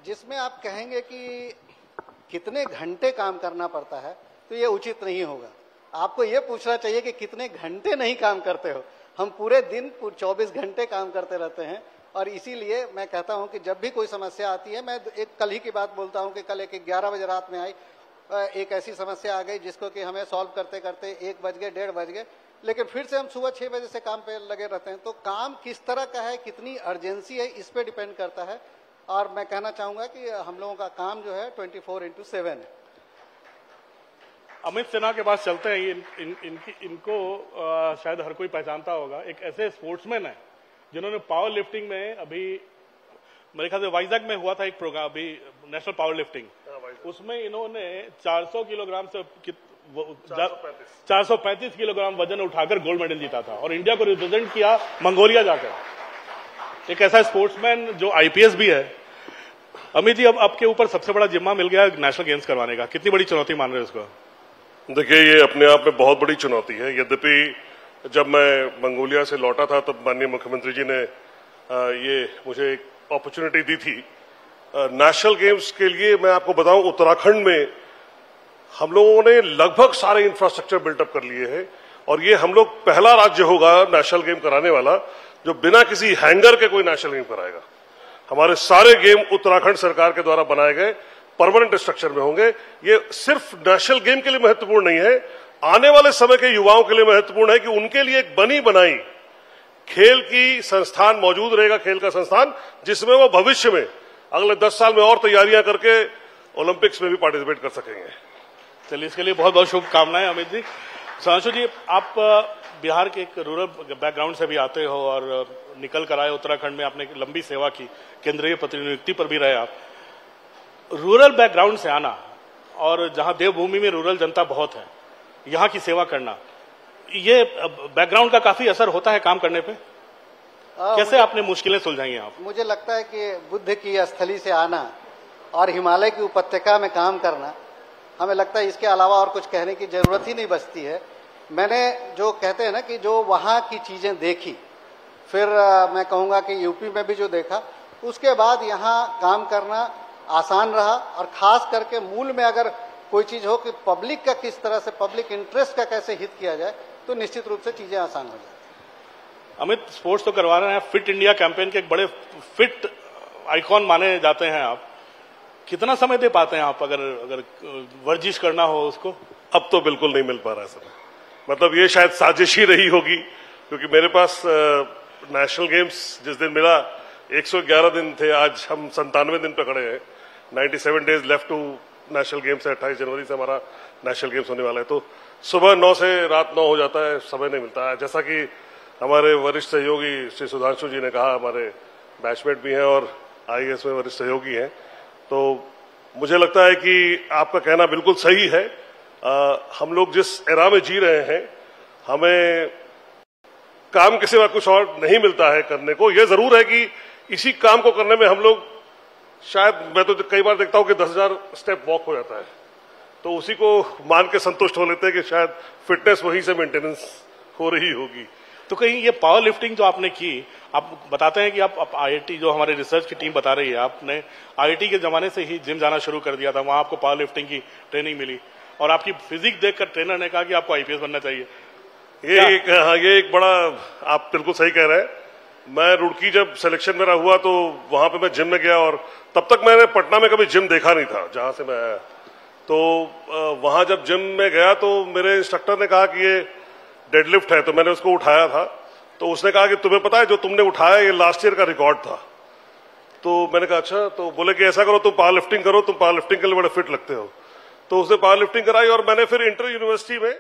जिसमें आप कहेंगे कि कितने घंटे काम करना पड़ता है, तो ये उचित नहीं होगा। आपको ये पूछना चाहिए कि कितने घंटे नहीं काम करते हो। हम पूरे दिन 24 घंटे काम करते रहते हैं, और इसीलिए मैं कहता हूं कि जब भी कोई समस्या आती है, मैं एक कल ही की बात बोलता हूं कि कल एक 11 बजे रात में आई एक ऐसी समस्या आ गई जिसको कि हमें सॉल्व करते करते 1 बज गए, 1:30 बज गए, लेकिन फिर से हम सुबह 6 बजे से काम पे लगे रहते हैं। तो काम किस तरह का है, कितनी अर्जेंसी है, इस पे डिपेंड करता है। और मैं कहना चाहूंगा कि हम लोगों का काम जो है 24/7 है। अमित सिन्हा के पास चलते हैं। इनको शायद हर कोई पहचानता होगा। एक ऐसे स्पोर्ट्समैन है जिन्होंने पावर लिफ्टिंग में, अभी मेरे ख्याल से वाइजैक में हुआ था एक प्रोग्राम, अभी नेशनल पावर लिफ्टिंग, उसमें इन्होंने 400 किलोग्राम से 435 किलोग्राम वजन उठाकर गोल्ड मेडल जीता था और इंडिया को रिप्रेजेंट किया मंगोलिया जाकर। एक ऐसा स्पोर्ट्समैन जो आईपीएस भी है। अमित जी, अब आपके ऊपर सबसे बड़ा जिम्मा मिल गया नेशनल गेम्स करवाने का, कितनी बड़ी चुनौती मान रहे हो इसको? देखिए, ये अपने आप में बहुत बड़ी चुनौती है। यद्यपि जब मैं मंगोलिया से लौटा था तब माननीय मुख्यमंत्री जी ने ये मुझे एक अपॉर्चुनिटी दी थी नेशनल गेम्स के लिए। मैं आपको बताऊं, उत्तराखंड में हम लोगों ने लगभग सारे इंफ्रास्ट्रक्चर बिल्टअप कर लिए हैं और ये हम लोग पहला राज्य होगा नेशनल गेम कराने वाला जो बिना किसी हैंगर के कोई नेशनल गेम कराएगा। हमारे सारे गेम उत्तराखंड सरकार के द्वारा बनाए गए परमानेंट स्ट्रक्चर में होंगे। ये सिर्फ नेशनल गेम के लिए महत्वपूर्ण नहीं है, आने वाले समय के युवाओं के लिए महत्वपूर्ण है कि उनके लिए एक बनी बनाई खेल की संस्थान मौजूद रहेगा, खेल का संस्थान, जिसमें वो भविष्य में अगले 10 साल में और तैयारियां करके ओलंपिक्स में भी पार्टिसिपेट कर सकेंगे। चलिए, इसके लिए बहुत बहुत शुभकामनाएं अमित जी। सुधांशु जी, आप बिहार के एक रूरल बैकग्राउंड से भी आते हो और निकल कर आए उत्तराखंड में, आपने लंबी सेवा की, केंद्रीय प्रतिनियुक्ति पर भी रहे आप। रूरल बैकग्राउंड से आना और जहां देवभूमि में रूरल जनता बहुत है, यहां की सेवा करना, ये बैकग्राउंड का काफी असर होता है काम करने पे? कैसे आपने मुश्किलें सुलझाई हैं आप? मुझे लगता है कि बुद्ध की स्थली से आना और हिमालय की उपत्यका में काम करना, हमें लगता है इसके अलावा और कुछ कहने की जरूरत ही नहीं बचती है। मैंने जो कहते हैं ना कि जो वहां की चीजें देखी, फिर मैं कहूंगा कि यूपी में भी जो देखा, उसके बाद यहाँ काम करना आसान रहा। और खास करके मूल में अगर कोई चीज हो कि पब्लिक का किस तरह से, पब्लिक इंटरेस्ट का कैसे हित किया जाए, तो निश्चित रूप से चीजें आसान हो जाए। अमित, स्पोर्ट्स तो करवा रहे हैं, फिट इंडिया कैंपेन के एक बड़े फिट आइकॉन माने जाते हैं आप। कितना समय दे पाते हैं आप अगर वर्जिश करना हो उसको? अब तो बिल्कुल नहीं मिल पा रहा है समय। मतलब ये शायद साजिश ही रही होगी, क्योंकि मेरे पास नेशनल गेम्स जिस दिन मिला 111 दिन थे, आज हम 97 दिन पे खड़े हैं। 97 days left to national games है। 28 जनवरी से हमारा नेशनल गेम्स होने वाला है। तो सुबह 9 से रात 9 हो जाता है, समय नहीं मिलता है। जैसा कि हमारे वरिष्ठ सहयोगी श्री सुधांशु जी ने कहा, हमारे बैचमेट भी हैं और आईएएस में वरिष्ठ सहयोगी हैं, तो मुझे लगता है कि आपका कहना बिल्कुल सही है। हम लोग जिस एरा में जी रहे हैं, हमें काम के सिवा कुछ और नहीं मिलता है करने को। यह जरूर है कि इसी काम को करने में हम लोग, शायद मैं तो कई बार देखता हूं कि 10,000 स्टेप वॉक हो जाता है, तो उसी को मान के संतुष्ट हो लेते हैं कि शायद फिटनेस वहीं से मेंटेनेंस हो रही होगी। तो कहीं ये पावर लिफ्टिंग जो आपने की, आप बताते हैं कि आप आईआईटी, जो हमारे रिसर्च की टीम बता रही है, आपने आईआईटी के जमाने से ही जिम जाना शुरू कर दिया था, वहां आपको पावर लिफ्टिंग की ट्रेनिंग मिली और आपकी फिजिक देखकर ट्रेनर ने कहा कि आपको आईपीएस बनना चाहिए। ये एक बड़ा, आप बिल्कुल सही कह रहे हैं। मैं रुड़की जब सिलेक्शन मेरा हुआ तो वहां पे मैं जिम में गया और तब तक मैंने पटना में कभी जिम देखा नहीं था जहां से मैं आया। तो वहां जब जिम में गया तो मेरे इंस्ट्रक्टर ने कहा कि ये डेडलिफ्ट है, तो मैंने उसको उठाया था। तो उसने कहा कि तुम्हें पता है जो तुमने उठाया ये लास्ट ईयर का रिकॉर्ड था। तो मैंने कहा अच्छा। तो बोले कि ऐसा करो, तुम पावर लिफ्टिंग करो, तुम पावर लिफ्टिंग के लिए बड़े फिट लगते हो। तो उसने पावर लिफ्टिंग कराई और मैंने फिर इंटर यूनिवर्सिटी में